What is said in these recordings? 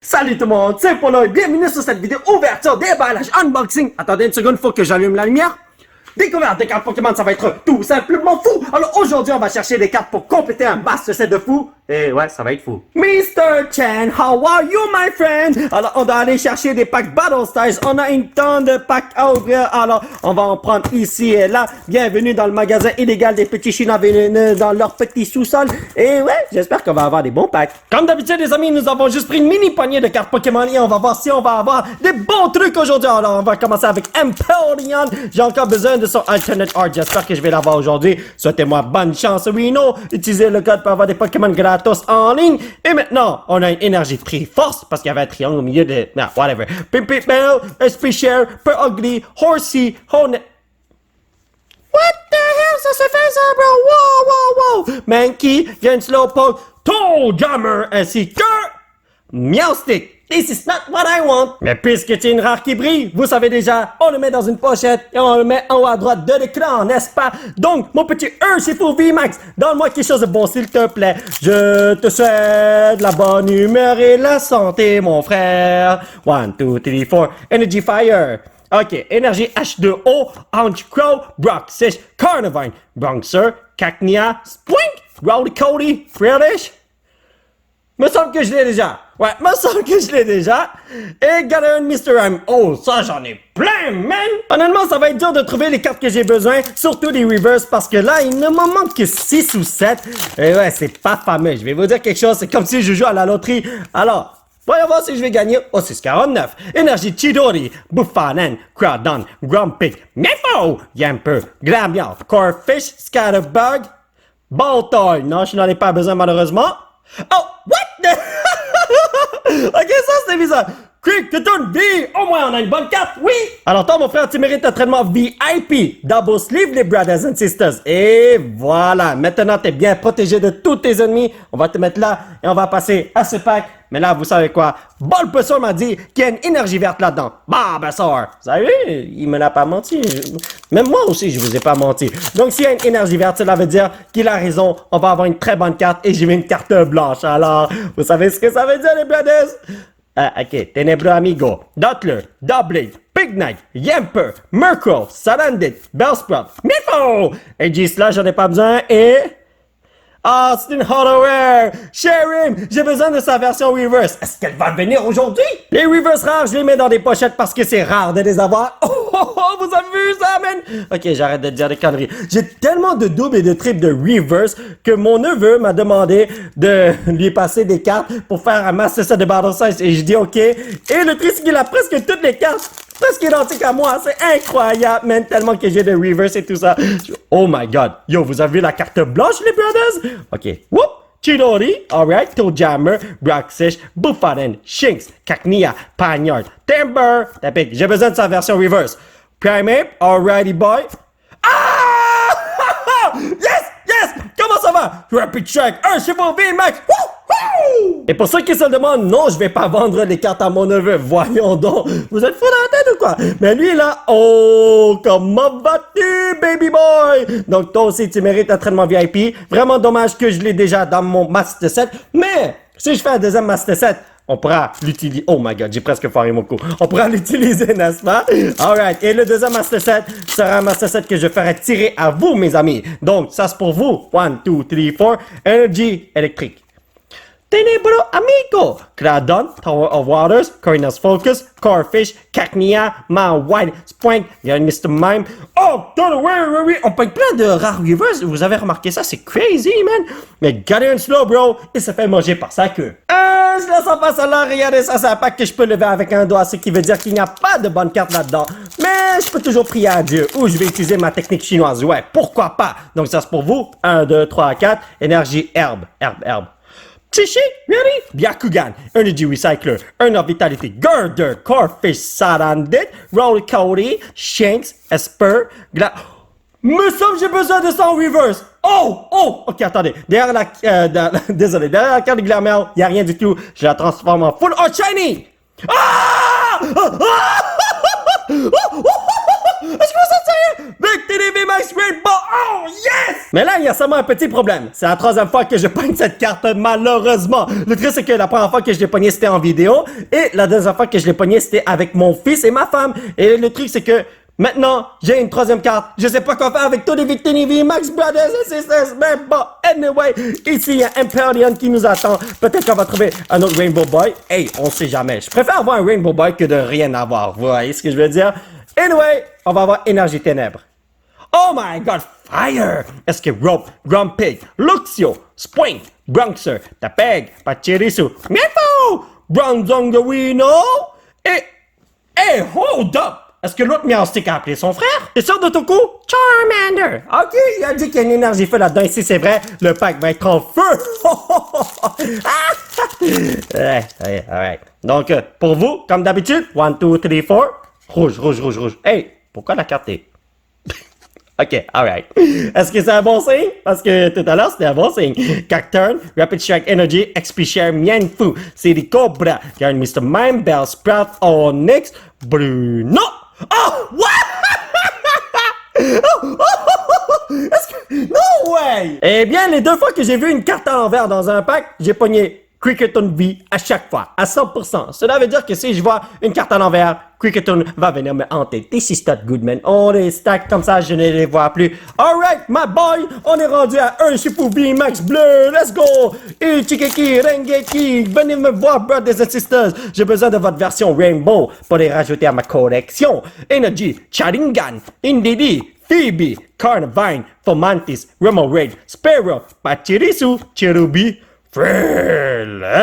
Salut tout le monde, c'est Polo et bienvenue sur cette vidéo ouverture, déballage, unboxing. Attendez une seconde, faut que j'allume la lumière. Découverte des cartes Pokémon, ça va être tout simplement fou. Alors aujourd'hui, on va chercher des cartes pour compléter un master set de fou. Et ouais, ça va être fou. Mr. Chen, how are you, my friend? Alors, on doit aller chercher des packs Battle Styles. On a une tonne de packs à ouvrir. Alors, on va en prendre ici et là. Bienvenue dans le magasin illégal des petits Chinois venus dans leur petit sous-sol. Et ouais, j'espère qu'on va avoir des bons packs. Comme d'habitude, les amis, nous avons juste pris une mini poignée de cartes Pokémon et on va voir si on va avoir des bons trucs aujourd'hui. Alors, on va commencer avec Empoleon. J'ai encore besoin de son alternate art. J'espère que je vais l'avoir aujourd'hui. Souhaitez-moi bonne chance, Reno. Utilisez le code pour avoir des Pokémon gratos en ligne. Et maintenant, on a une énergie prix force parce qu'il y avait un triangle au milieu de... Non, whatever. Pimpit Bell, SP Share, Per Ugly, Horsey, Hornet... What the hell, ça se fait ça, bro? Wow, wow, wow! Mankey, Gen Slowpoke, Toe Jammer, ainsi que... Meowstic. This is not what I want. Mais puisque c'est une rare qui brille, vous savez déjà, on le met dans une pochette et on le met en haut à droite de l'écran, n'est-ce pas? Donc, mon petit Urshifu VMAX, donne-moi quelque chose de bon s'il te plaît. Je te souhaite la bonne humeur et la santé, mon frère. 1, 2, 3, 4, Energy Fire. Ok, énergie H2O, Honchkrow, Brock 6, Carnivine, Bronxer, Cacnea, Spoink, Rowdy Cody, British. Me semble que je l'ai déjà. Ouais, me semble que je l'ai déjà. Et Galarian Mr. M. Oh, ça, j'en ai plein, man! Honnêtement, ça va être dur de trouver les cartes que j'ai besoin, surtout les reverse, parce que là, il ne m'en manque que 6 ou 7. Et ouais, c'est pas fameux. Je vais vous dire quelque chose, c'est comme si je joue à la loterie. Alors, voyons voir si je vais gagner au 649. Énergie Chidori, Buffalen, Crawdon, Grumpig, Mefo, Yamper, Glameow, Corfish, Scatterbug, Baltoy. Non, je n'en ai pas besoin malheureusement. Oh, what the... Ok, ça c'était bizarre. Quick, tu tournes V. Au moins, on a une bonne carte, oui. Alors toi, mon frère, tu mérites un traitement VIP. Double sleeve, les brothers and sisters. Et voilà. Maintenant, t'es bien protégé de tous tes ennemis. On va te mettre là et on va passer à ce pack. Mais là, vous savez quoi? Bulbasaur m'a dit qu'il y a une énergie verte là-dedans. Bulbasaur. Vous savez, il me l'a pas menti. Même moi aussi, je vous ai pas menti. Donc, s'il y a une énergie verte, cela veut dire qu'il a raison. On va avoir une très bonne carte et j'ai mis une carte blanche. Alors, vous savez ce que ça veut dire, les brothers? Ok. Ténébreux Amigo, Dottler, Doublade, Big Knight, Yamper, Murkrow, Salandit, Bellsprout, Mifo! Et Gisela, j'en ai pas besoin et... Ah, c'est une Hollow-Rare! Sharim, j'ai besoin de sa version reverse. Est-ce qu'elle va venir aujourd'hui? Les reverse rares, je les mets dans des pochettes parce que c'est rare de les avoir. Oh, vous avez vu ça, man? Ok, j'arrête de dire des conneries. J'ai tellement de doubles et de triples de reverse que mon neveu m'a demandé de lui passer des cartes pour faire un master set de Battle Size. Et je dis ok. Et le truc, c'est qu'il a presque toutes les cartes. Presque identique à moi, c'est incroyable, man, tellement que j'ai de reverse et tout ça. Oh my god. Yo, vous avez vu la carte blanche, les brothers? Ok. Whoop! Chidori, alright, Toejammer, Broxish, Buffaren, Shinx, Cacnea, Panyard, Timber, Tapic, j'ai besoin de sa version reverse. Primeape, alrighty boy. Ah! Yes! Yes! Comment ça va? Rapid Strike, un chevaux VMAX! Woo! Et pour ceux qui se le demandent, non, je vais pas vendre les cartes à mon neveu. Voyons donc. Vous êtes fous dans la tête ou quoi? Mais lui, là, oh, comment vas-tu, baby boy? Donc, toi aussi, tu mérites un traitement VIP. Vraiment dommage que je l'ai déjà dans mon Master Set. Mais, si je fais un deuxième Master Set, on pourra l'utiliser. Oh my god, j'ai presque foiré mon coup. On pourra l'utiliser, n'est-ce pas? Alright. Et le deuxième Master Set sera un Master Set que je ferai tirer à vous, mes amis. Donc, ça c'est pour vous. 1, 2, 3, 4. Énergie électrique. Ténébreux Amigo, Cradon, Tower of Waters, Cornus Focus, Corfish, Cacnea, Man White, Spoink, il y a un Mr. Mime. Oh, oui, on pogne plein de rares reverse. Vous avez remarqué ça? C'est crazy, man. Mais Galarian Slow, bro, il se fait manger par sa queue. Je la sens pas celle-là. Regardez ça, c'est un pack que je peux lever avec un doigt, ce qui veut dire qu'il n'y a pas de bonne carte là-dedans. Mais je peux toujours prier à Dieu ou je vais utiliser ma technique chinoise. Ouais, pourquoi pas? Donc ça c'est pour vous. 1, 2, 3, 4. Énergie herbe. Chichi, really? Byakugan, Energy Recycler, Earn of Vitality, Girder, Corfish, Sarandit, Roll Cody, Shanks, Esper, Me semble j'ai besoin de ça en reverse. Oh, ok, attendez. Derrière désolé, derrière la carte de Glameow, il n'y a rien du tout. Je la transforme en full shiny. Ah! Est-ce que vous êtes sérieux? Big TV Max Rainbow! Oh, yes! Mais là, il y a seulement un petit problème. C'est la troisième fois que je pogne cette carte, malheureusement. Le truc, c'est que la première fois que je l'ai pogné, c'était en vidéo. Et la deuxième fois que je l'ai pogné, c'était avec mon fils et ma femme. Et le truc, c'est que maintenant, j'ai une troisième carte. Je sais pas quoi faire avec tous les Big TV Max Brothers and Sisters. Mais bon, anyway, ici, il y a Empyrean qui nous attend. Peut-être qu'on va trouver un autre Rainbow Boy. Hey, on sait jamais. Je préfère avoir un Rainbow Boy que de rien avoir. Vous voyez ce que je veux dire? Anyway, on va avoir Énergie Ténèbres. Oh my god, Fire! Escape Rope, Grumpig, Luxio, Spoink, Bronxer, Tapeg, Pachirisu, Miefo, Bronzongawino et... Hey, hold up! Est-ce que l'autre Meowstic a appelé son frère? C'est sûr de ton coup? Charmander! Ok, il a dit qu'il y a une énergie feu là-dedans. Ici, c'est vrai, le pack va être en feu! Alright. Donc, pour vous, comme d'habitude, 1, 2, 3, 4. Rouge, rouge, rouge, rouge. Hey, pourquoi la carte est... Ok, alright. Est-ce que c'est un bon signe? Parce que tout à l'heure, c'était un bon signe. Cacturn, Rapid Strike Energy, XP Share, Mienfoo, c'est des Cobra, Garde Mr. Mime, Bell Sprout, Onyx, Bruno! Oh! What? Est-ce que... No way! Eh bien, les deux fois que j'ai vu une carte à l'envers dans un pack, j'ai pogné Cricketon V à chaque fois, à 100%. Cela veut dire que si je vois une carte à l'envers, Cricketon va venir me hanter. This is not good, man. On les stack comme ça, je ne les vois plus. Alright, my boy, on est rendu à un Shifu V Max bleu. Let's go! Et Chikeki, Rengeki, venez me voir, brothers and sisters. J'ai besoin de votre version Rainbow pour les rajouter à ma collection. Energy, Sharingan, Indeedee, Phoebe, Carnivine, Fomantis, Remoraid, Sparrow, Pachirisu, Cherubi, Fresh!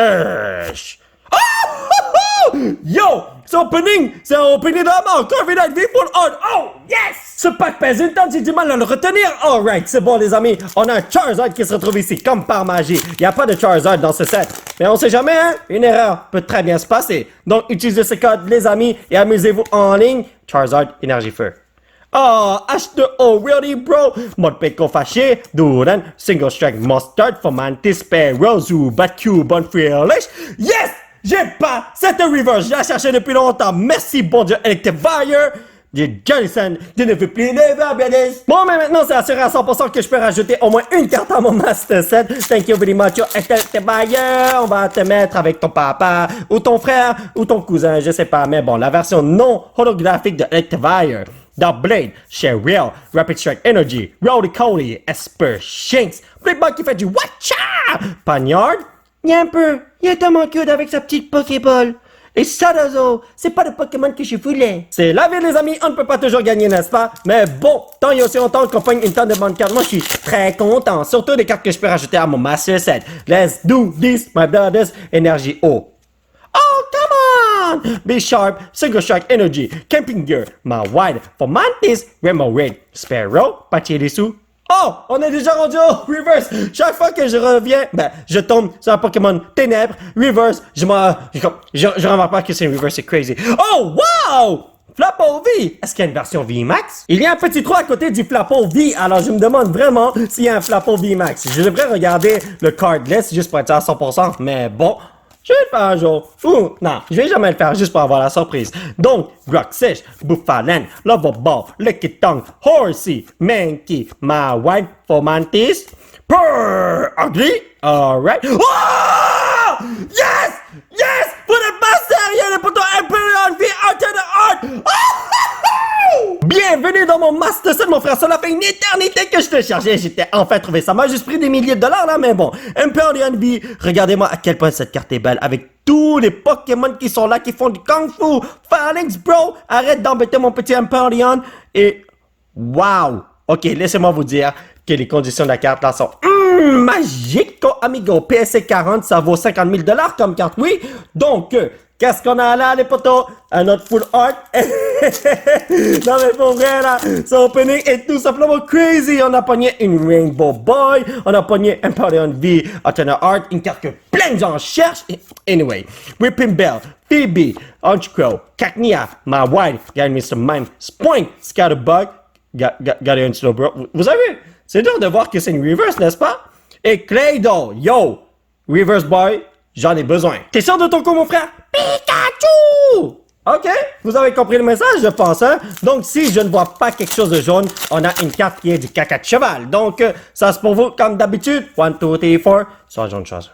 Oh! Yo! C'est un opening de la mort! Corviknight V Full On! Oh! Yes! Ce pack pèse une tonne, j'ai du mal à le retenir! Alright, c'est bon les amis, on a un Charizard qui se retrouve ici, comme par magie. Il n'y a pas de Charizard dans ce set. Mais on sait jamais, hein? Une erreur peut très bien se passer. Donc utilisez ce code les amis et amusez-vous en ligne. Charizard Énergie Feu. Oh, H2O, really bro? Modpeco Fâché, Duran, Single Strike Mustard, Fomantis, Sparrow, Zubat, Cubone, Fearless. Yes! J'ai pas cette reverse, je l'ai cherché depuis longtemps. Merci, bon Dieu, Electivire. J'ai Johnson, je ne veux plus never, brothers. Bon, mais maintenant, c'est assuré à 100% que je peux rajouter au moins une carte à mon Master Set. Thank you very much, Electivire. On va te mettre avec ton papa, ou ton frère, ou ton cousin, je sais pas. Mais bon, la version non holographique de Electivire. Double-Blade, Cheryl, Rapid Strike Energy, Rowdy Cody, Esper, Shinx, Playboy qui fait du Watcha! Pagnard, il y a un peu, il est tellement cute avec sa petite Pokéball. Et Sadazo, c'est pas le Pokémon que je voulais. C'est la vie les amis, on ne peut pas toujours gagner, n'est-ce pas? Mais bon, tant il y a aussi longtemps qu'on pogne une tonne de bonnes cartes, moi je suis très content. Surtout des cartes que je peux rajouter à mon Master Set. Let's do this, my brothers, Énergie O. Oh, come on! Be Sharp, Single Strike Energy, Camping Gear, My Wide, Fomantis, Remoraid, Sparrow, Pachirisu. Oh! On est déjà rendu au Reverse! Chaque fois que je reviens, je tombe sur un Pokémon Ténèbres, Reverse, je remarque pas que c'est une Reverse, c'est crazy. Oh, wow! Flapo V! Est-ce qu'il y a une version VMAX? Il y a un petit trou à côté du Flapo V, alors je me demande vraiment s'il y a un Flapo VMAX. Je devrais regarder le card list juste pour être à 100%, mais bon... Je vais le faire un jour. Ou, non, je vais jamais le faire juste pour avoir la surprise. Donc, Roxash, Buffalan, Lovable, Lickitung, Horsey, Mankey, Mawile, Fomantis, Purr, Ugly, alright. Oh! Yes! Yes! Pour le master, il y a le poteau Empyrean V Alternate Art! Oh! Bienvenue dans mon Master Set, mon frère. Cela fait une éternité que je te cherchais. J'étais enfin trouvé. Ça m'a juste pris des milliers de dollars, là, mais bon. Empyrean V, regardez-moi à quel point cette carte est belle. Avec tous les Pokémon qui sont là, qui font du Kung Fu. Phalanx, bro. Arrête d'embêter mon petit Empyrean. Et, wow. Ok, laissez-moi vous dire que les conditions de la carte, là, sont magiques, amigo. PSC 40, ça vaut 50 000 $ comme carte, oui. Donc, qu'est-ce qu'on a là, les potos? Un autre full art. Non, mais pour vrai, là, ce opening est tout simplement crazy. On a pogné une Rainbow Boy. On a pogné Empyrean V, Alternate Art, une carte que plein de gens cherchent. Anyway, Whipping Bell, Phoebe, Honchkrow, Cacnea, My Wild, Mr. Mime, Spoink, Scatterbug, Guardian Slowbro. Vous savez, c'est dur de voir que c'est une reverse, n'est-ce pas? Et Claydol, yo, Reverse Boy, j'en ai besoin. T'es sûr de ton coup, mon frère? Pikachu! OK, vous avez compris le message, je pense, hein? Donc, si je ne vois pas quelque chose de jaune, on a une carte qui est du caca de cheval. Donc, ça c'est pour vous, comme d'habitude. 1, 2, 3, 4. Soit jaune, chose.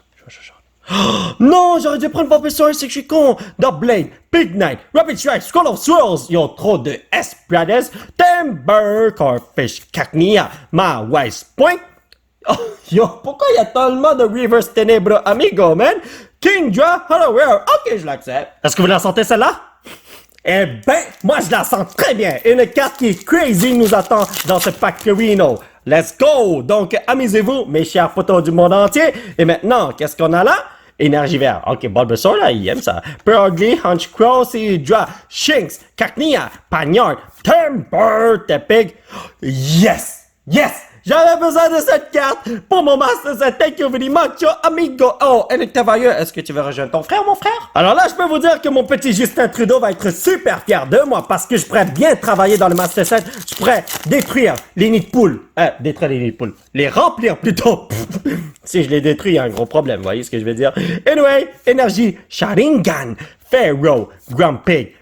Non, j'aurais dû prendre Bulbasaur, c'est que je suis con. Double Big Knight, Rapid Strike, Scroll of Swirls. Yo, trop de S, brothers. Timber, Corphish, Cacnea, ma Wise Point. Oh, yo, pourquoi il y a tellement de Reverse Tenebro, amigo, man? Kingdra, Holloware. Ok, je l'accepte. Est-ce que vous la sentez, celle-là? Eh ben, moi je la sens très bien. Une carte qui est crazy nous attend dans ce pack Reno. Let's go! Donc, amusez-vous, mes chers potos du monde entier. Et maintenant, qu'est-ce qu'on a là? Énergie verte. Ok, Bulbasaur, là, il aime ça. Purugly, Hunchcrow, Seadra, Shinx, Cacnea, Pagnard, Timber, Tepig. Yes! Yes! J'avais besoin de cette carte pour mon Master Set. Thank you very much, amigo. Oh, Eric Tavailleux, est-ce que tu veux rejoindre ton frère, mon frère? Alors là, je peux vous dire que mon petit Justin Trudeau va être super fier de moi parce que je pourrais bien travailler dans le Master Set. Je pourrais détruire les nids de poules. Détruire les nids de poules. Les remplir plutôt. Si je les détruis, il y a un gros problème. Vous voyez ce que je veux dire? Anyway, énergie, Sharingan, Pharaoh, Grumpig.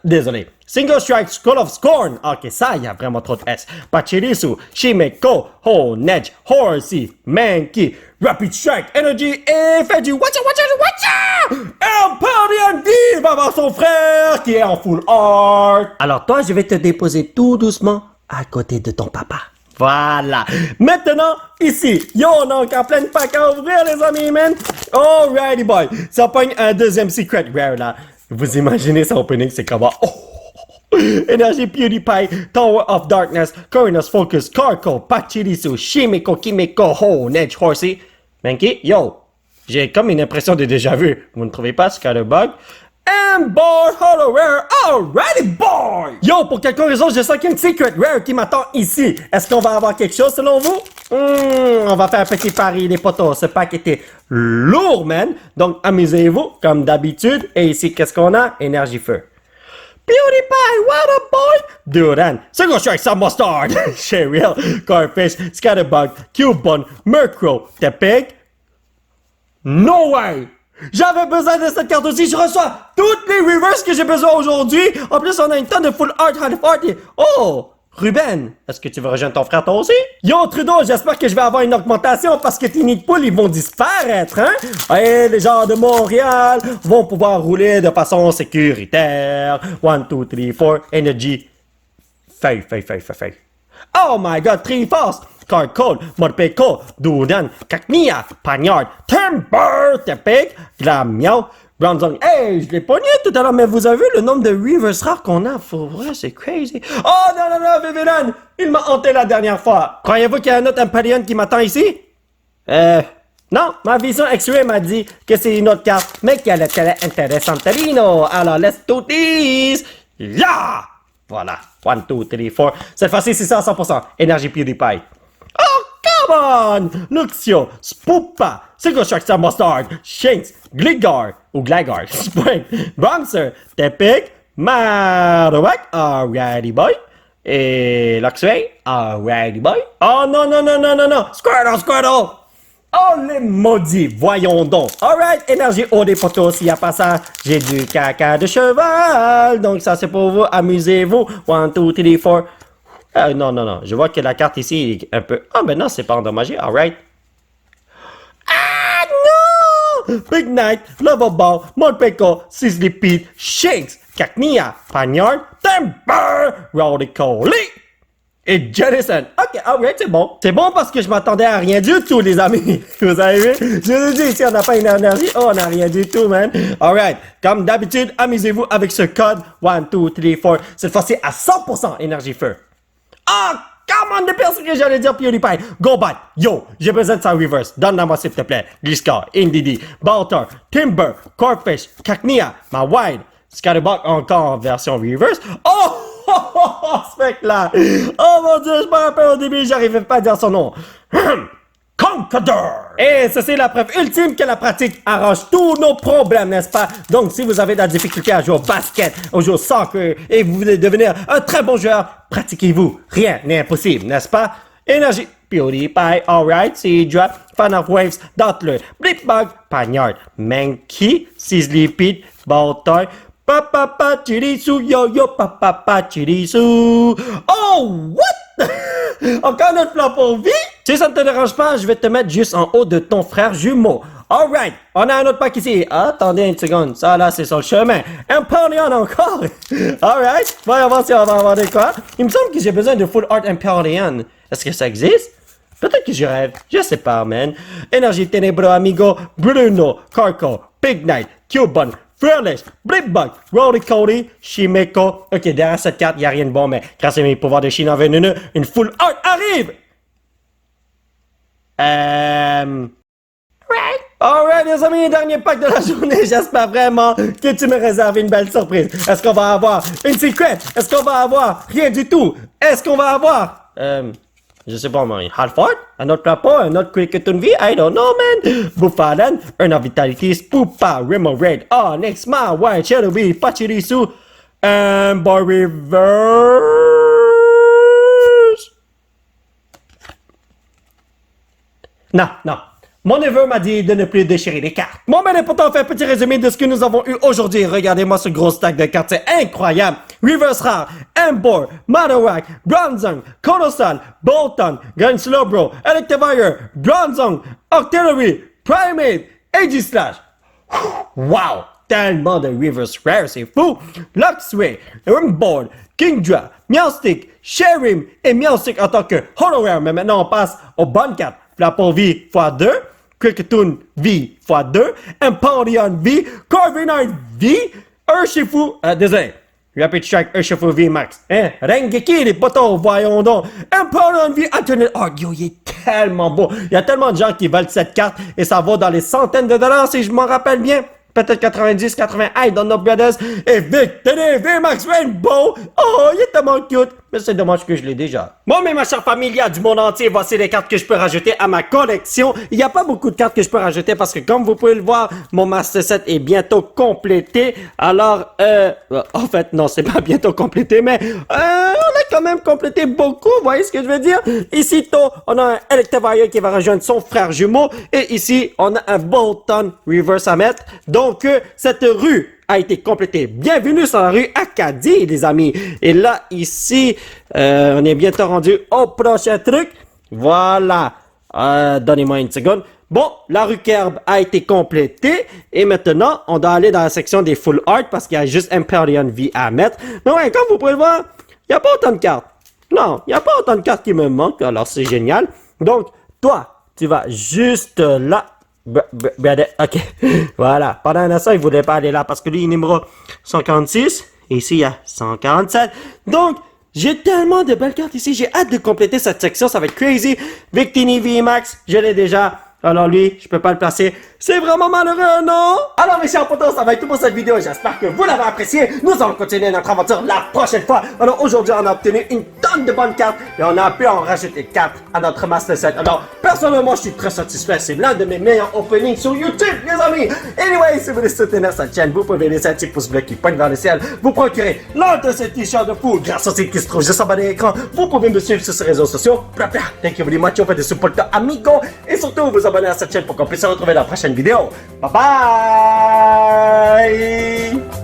Désolé. Single Strike, Skull of Scorn. Ok, ça, il y a vraiment trop de S. Pachirisu, Shimeko, Honedge, Horsey, Mankey, Rapid Strike, Energy et Feji. Watcha, watcha, watcha! Empyrean D va voir son frère qui est en full art. Alors toi, je vais te déposer tout doucement à côté de ton papa. Voilà. Maintenant, ici, yo, on a encore plein de packs à ouvrir, les amis, man. Alrighty, boy. Ça pogne un deuxième secret rare, là. Vous imaginez ça opening, c'est comment? Oh! Énergie PewDiePie, Tower of Darkness, Coronas Focus, Carco, Pachirisu, Shimeko, Kimeko, Honedge, Horsey. Mankey, yo, j'ai comme une impression de déjà vu. Vous ne trouvez pas, Scatterbug? Ember Holloware, alrighty boy! Yo, pour quelque raison, je sens qu'il y a une secret rare qui m'attend ici. Est-ce qu'on va avoir quelque chose selon vous? On va faire un petit pari, les potos. Ce pack était lourd, man. Donc, amusez-vous, comme d'habitude. Et ici, qu'est-ce qu'on a? Énergie feu. PewDiePie, what up, boy? Duran, Single Strike, Sun Mustard, Cheryl, Carfish, Scatterbug, Cubone, Murkrow, Tepig. No way! J'avais besoin de cette carte aussi, je reçois toutes les reverses que j'ai besoin aujourd'hui. En plus, on a une tonne de full art, hard party. Oh! Ruben, est-ce que tu veux rejoindre ton frère toi aussi? Yo Trudeau, j'espère que je vais avoir une augmentation parce que tes nids de poules, ils vont disparaître, hein? Et les gens de Montréal vont pouvoir rouler de façon sécuritaire. 1, 2, 3, 4, Energy. Feuille. Oh my god, Triforce, Card Code, Morpeko, Dudan, Cacnea, Pagnard, Timber, Tepig, Glamiao, Bronzong. Hey, je l'ai pogné tout à l'heure, mais vous avez vu le nombre de reverse rares qu'on a? Pour vrai, c'est crazy. Oh non, Vivian, il m'a hanté la dernière fois. Croyez-vous qu'il y a un autre Empyrean qui m'attend ici? Non, ma vision X-Ray m'a dit que c'est une autre carte, mais qu'elle est intéressante. Alors, let's do this. Yeah! Voilà. 1, 2, 3, 4. Cette fois-ci, c'est ça à 100%. Énergie PewDiePie. Oh, come on! Luxio, Spoopa, Single Strike Sun Mustard, Shinx, Gligar, ou Gligar, Spring, Bronzer, Tepig, Marowak, alrighty boy. Et Luxray, alrighty boy. Oh non, Squirtle! Oh les maudits, voyons donc. Alright, énergie haut des poteaux, s'il n'y a pas ça, j'ai du caca de cheval. Donc ça c'est pour vous, amusez-vous. 1, 2, 3, 4. Non, je vois que la carte ici est un peu... ben non, c'est pas endommagé, alright. Ah non! Big Knight, Lovable, Morpeko, Sizzly Pete, Shinx, Cacnea, Pagnard, Timber, Rowdy-Coley. Et Jennison. Ok, alright, c'est bon. C'est bon parce que je m'attendais à rien du tout, les amis. Vous avez vu? Je vous dis, ici, on n'a pas une énergie. Oh, on n'a rien du tout, man. Alright. Comme d'habitude, amusez-vous avec ce code. 1, 2, 3, 4. Cette fois-ci, à 100% énergie feu. Ah! Come on, depuis ce que j'allais dire PewDiePie. Go back. Yo, j'ai besoin de ça reverse. Donne-la-moi s'il te plaît. Gliscar, Indeedee, Baltar, Timber, Corphish, Cacnea, ma Wide, Scatterbug encore en version reverse. Oh! Ce mec-là! Oh mon dieu, je me rappelle au début, j'arrivais pas à dire son nom. Conqueror! Et ça, c'est la preuve ultime que la pratique arrange tous nos problèmes, n'est-ce pas? Donc, si vous avez de la difficulté à jouer au basket, à jouer au soccer, et vous voulez devenir un très bon joueur, pratiquez-vous. Rien n'est impossible, n'est-ce pas? Énergie, PewDiePie, alright, Seadra, Fan of Waves, Dottler, Blipbug, Pagnard, Mankey, Sizzly Pete, Baltar, Papa chirisu, yo yo, papa chirisu. Oh, what? Encore notre plan pour vie? Si ça ne te dérange pas, je vais te mettre juste en haut de ton frère jumeau. Alright, on a un autre pack ici. Attendez une seconde, ça là c'est sur le chemin. Empoleon encore. Alright, voyons voir si on va avoir de quoi. Il me semble que j'ai besoin de Full Art Empoleon. Est-ce que ça existe? Peut-être que je rêve, je sais pas, man. Énergie Ténébro Amigo, Bruno, Carco, Big Knight, Cubon, Fearless, Blipbug, Rolly Cody, Shimeko. Ok, derrière cette carte, y a rien de bon, mais grâce à mes pouvoirs de Chine en veneneux, une Full Art arrive! Alright, les amis, dernier pack de la journée. J'espère vraiment que tu me réserves une belle surprise. Est-ce qu'on va avoir une secret? Est-ce qu'on va avoir rien du tout? Est-ce qu'on va avoir... je sais pas, moi, Halford? Un autre drapeau? Un autre Cricketun V? I don't know, man. Buffalan? Un autre Vitalities? Poupa? Remo Red? Onyx? Ma? White? Cherubi? Pachirisu? Amber Reverse? Non, non. Mon neveu m'a dit de ne plus déchirer les cartes. Bon, ben, pourtant, on fait un petit résumé de ce que nous avons eu aujourd'hui. Regardez-moi ce gros stack de cartes, c'est incroyable. Reverse Rare, Embor, Marowak, Bronzong, Colossal, Bolton, Gunslowbro, Electivire, Bronzong, Octillery, Primate, Aegislash. Wow! Tellement de Reverse Rare, c'est fou! Luxray, Rimboard, Kingdra, Meowstic, Sherim et Meowstic en tant que Holo Rare. Mais maintenant, on passe aux bonnes cartes. Flapple V x2, Cricketun V x2, Empoleon V, Corviknight V, Urshifu, désolé, Rapid Strike Urshifu V Max, Rengeki les potos, voyons donc, Empoleon V Alternate Art, yo, il est tellement beau, il y a tellement de gens qui veulent cette carte et ça vaut dans les centaines de dollars si je m'en rappelle bien. Peut-être 90, 80, I don't know, brothers. Et Victory V-Max Rainbow. Oh, il est tellement cute. Mais c'est dommage que je l'ai déjà. Bon, mais ma chère familia du monde entier, voici les cartes que je peux rajouter à ma collection. Il n'y a pas beaucoup de cartes que je peux rajouter parce que comme vous pouvez le voir, mon Master Set est bientôt complété. Alors, en fait, non, c'est pas bientôt complété, mais on a quand même complété beaucoup. Vous voyez ce que je veux dire? Ici, on a un Electivire qui va rejoindre son frère jumeau. Et ici, on a un Bolton Reverse à mettre. Donc, cette rue a été complétée. Bienvenue sur la rue Acadie, les amis. Et là, ici, on est bientôt rendu au prochain truc. Voilà. Donnez-moi une seconde. Bon, la rue Kerb a été complétée. Et maintenant, on doit aller dans la section des Full Art parce qu'il y a juste Empoleon V à mettre. Mais ouais, comme vous pouvez le voir, il n'y a pas autant de cartes. Non, il n'y a pas autant de cartes qui me manquent. Alors, c'est génial. Donc, toi, tu vas juste là. Ok, voilà. Pendant un instant, il voulait pas aller là parce que lui, il est numéro 146. Et ici, il y a 147. Donc, j'ai tellement de belles cartes ici. J'ai hâte de compléter cette section. Ça va être crazy. Victini VMAX, je l'ai déjà. Alors lui, je peux pas le placer. C'est vraiment malheureux, non? Alors mes chers potos, ça va être tout pour cette vidéo. J'espère que vous l'avez apprécié. Nous allons continuer notre aventure la prochaine fois. Alors aujourd'hui, on a obtenu une tonne de bonnes cartes. Et on a pu en rajouter 4 à notre Master Set. Alors, personnellement, je suis très satisfait. C'est l'un de mes meilleurs openings sur YouTube, les amis. Anyway, si vous voulez soutenir cette chaîne, vous pouvez laisser un petit pouce bleu qui pointe vers le ciel. Vous procurer l'un de ces t-shirts de fou grâce au site qui se trouve juste en bas de l'écran. Vous pouvez me suivre sur ces réseaux sociaux. Thank you very much. On fait des support amigo. Et surtout, vous abonner à cette chaîne pour qu'on puisse se retrouver dans la prochaine vidéo. Bye bye!